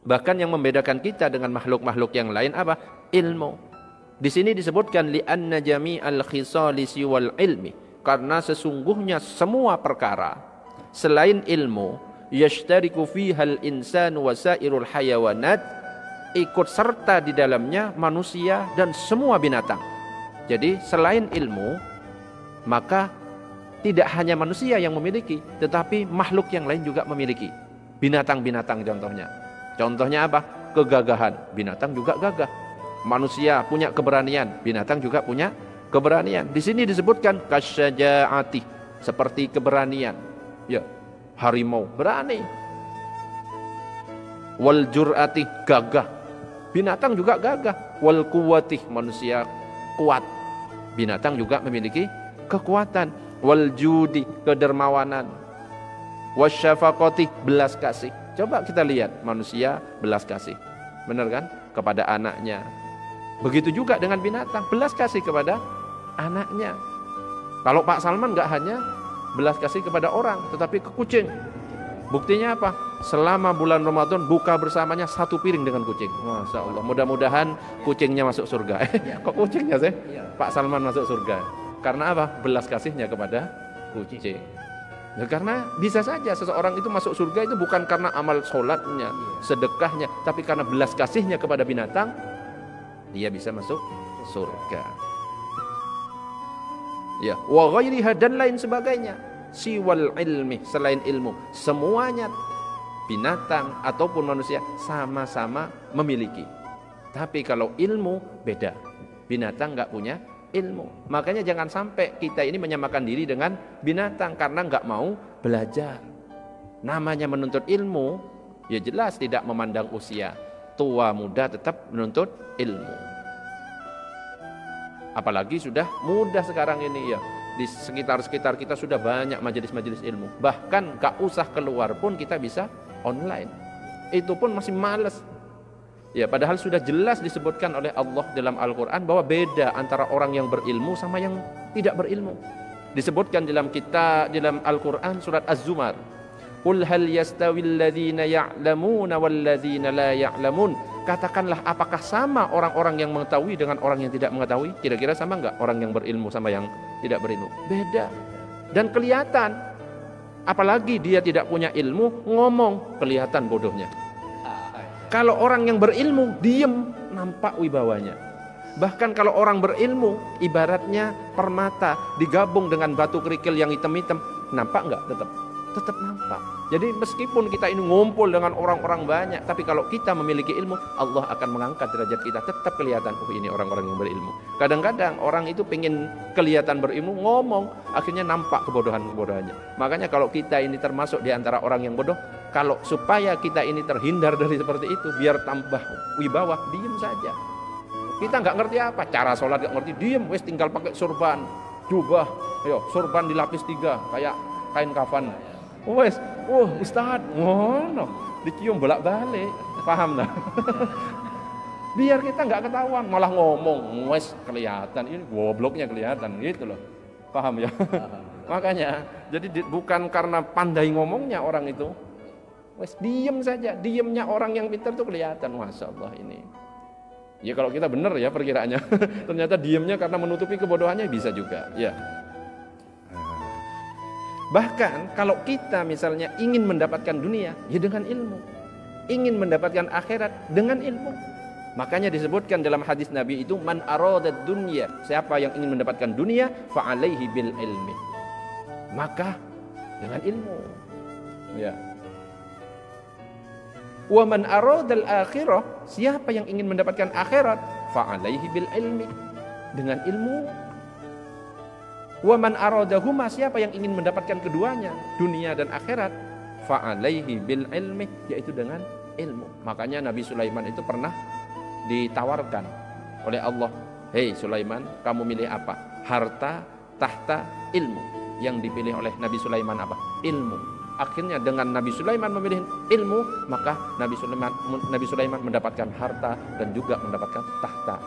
Bahkan yang membedakan kita dengan makhluk-makhluk yang lain apa? Ilmu. Di sini disebutkan li'anna jami'al khisali siwal ilmi, karena sesungguhnya semua perkara selain ilmu yashtariku fihal insan wa sairul hayawanat, ikut serta di dalamnya manusia dan semua binatang. Jadi selain ilmu, maka tidak hanya manusia yang memiliki, tetapi makhluk yang lain juga memiliki. Binatang-binatang contohnya. Contohnya apa? Kegagahan. Binatang juga gagah. Manusia punya keberanian, binatang juga punya keberanian. Di sini disebutkan kasyajaati, seperti keberanian. Ya, harimau berani. Wal jur'ati, gagah. Binatang juga gagah. Wal quwwati, manusia kuat. Binatang juga memiliki kekuatan. Wal judi, kedermawanan. Wasyafaqati, belas kasih. Coba kita lihat manusia belas kasih, benar kan? Kepada anaknya. Begitu juga dengan binatang, belas kasih kepada anaknya. Kalau Pak Salman nggak hanya belas kasih kepada orang, tetapi ke kucing. Buktinya apa? Selama bulan Ramadan buka bersamanya 1 piring dengan kucing. Masya Allah. Mudah-mudahan kucingnya masuk surga. Kok kucingnya sih? Pak Salman masuk surga. Karena apa? Belas kasihnya kepada kucing. Nah, karena bisa saja seseorang itu masuk surga itu bukan karena amal sholatnya, sedekahnya, tapi karena belas kasihnya kepada binatang, dia bisa masuk surga. Ya, wa ghairiha, dan lain sebagainya. Siwal ilmi, selain ilmu, semuanya binatang ataupun manusia sama-sama memiliki. Tapi kalau ilmu beda. Binatang nggak punya ilmu. Makanya jangan sampai kita ini menyamakan diri dengan binatang karena nggak mau belajar. Namanya menuntut ilmu, ya jelas tidak memandang usia. Tua muda tetap menuntut ilmu. Apalagi sudah mudah sekarang ini ya. Di sekitar-sekitar kita sudah banyak majelis-majelis ilmu. Bahkan nggak usah keluar pun kita bisa online. Itu pun masih males. Ya, padahal sudah jelas disebutkan oleh Allah dalam Al-Quran bahwa beda antara orang yang berilmu sama yang tidak berilmu. Disebutkan dalam Al-Quran surat Az-Zumar. Qul hal yastawil ladzina ya'lamuna wal ladzina la ya'lamun. Katakanlah, apakah sama orang-orang yang mengetahui dengan orang yang tidak mengetahui? Kira-kira sama enggak orang yang berilmu sama yang tidak berilmu? Beda. Dan kelihatan. Apalagi dia tidak punya ilmu, ngomong kelihatan bodohnya. Kalau orang yang berilmu, diem, nampak wibawanya. Bahkan kalau orang berilmu, ibaratnya permata digabung dengan batu kerikil yang hitam-hitam, nampak enggak? Tetap nampak. Jadi meskipun kita ini ngumpul dengan orang-orang banyak, tapi kalau kita memiliki ilmu, Allah akan mengangkat derajat kita, tetap kelihatan, oh ini orang-orang yang berilmu. Kadang-kadang orang itu pengen kelihatan berilmu, ngomong, akhirnya nampak kebodohan-kebodohannya. Makanya kalau kita ini termasuk di antara orang yang bodoh, kalau supaya kita ini terhindar dari seperti itu, biar tambah wibawa, diem saja. Kita nggak ngerti apa, cara sholat nggak ngerti, diem, wes tinggal pakai surban, jubah, ayo surban dilapis 3, kayak kain kafan. Wes, Ustaz, ngono, dicium bolak-balik, paham dah? Biar kita nggak ketahuan, malah ngomong, wes kelihatan, ini gobloknya kelihatan, gitu loh, paham ya? Makanya, jadi bukan karena pandai ngomongnya orang itu. Wes diem saja, diemnya orang yang pintar tuh kelihatan, masya Allah ini. Ya kalau kita benar ya perkiraannya, ternyata diemnya karena menutupi kebodohannya bisa juga. Ya. Bahkan kalau kita misalnya ingin mendapatkan dunia, ya dengan ilmu. Ingin mendapatkan akhirat dengan ilmu. Makanya disebutkan dalam hadis Nabi itu, man aradad dunya, siapa yang ingin mendapatkan dunia, fa alaihi bil ilmi. Maka dengan ilmu. Ya. Wa man aradal akhirah, siapa yang ingin mendapatkan akhirat, fa alaihi bil ilmi, dengan ilmu. Wa man aradahuma, siapa yang ingin mendapatkan keduanya, dunia dan akhirat, fa alaihi bil ilmi, yaitu dengan ilmu. Makanya Nabi Sulaiman itu pernah ditawarkan oleh Allah, hei Sulaiman, kamu milih apa? Harta, tahta, ilmu. Yang dipilih oleh Nabi Sulaiman apa? Ilmu. Akhirnya dengan Nabi Sulaiman memilih ilmu, maka Nabi Sulaiman mendapatkan harta dan juga mendapatkan tahta.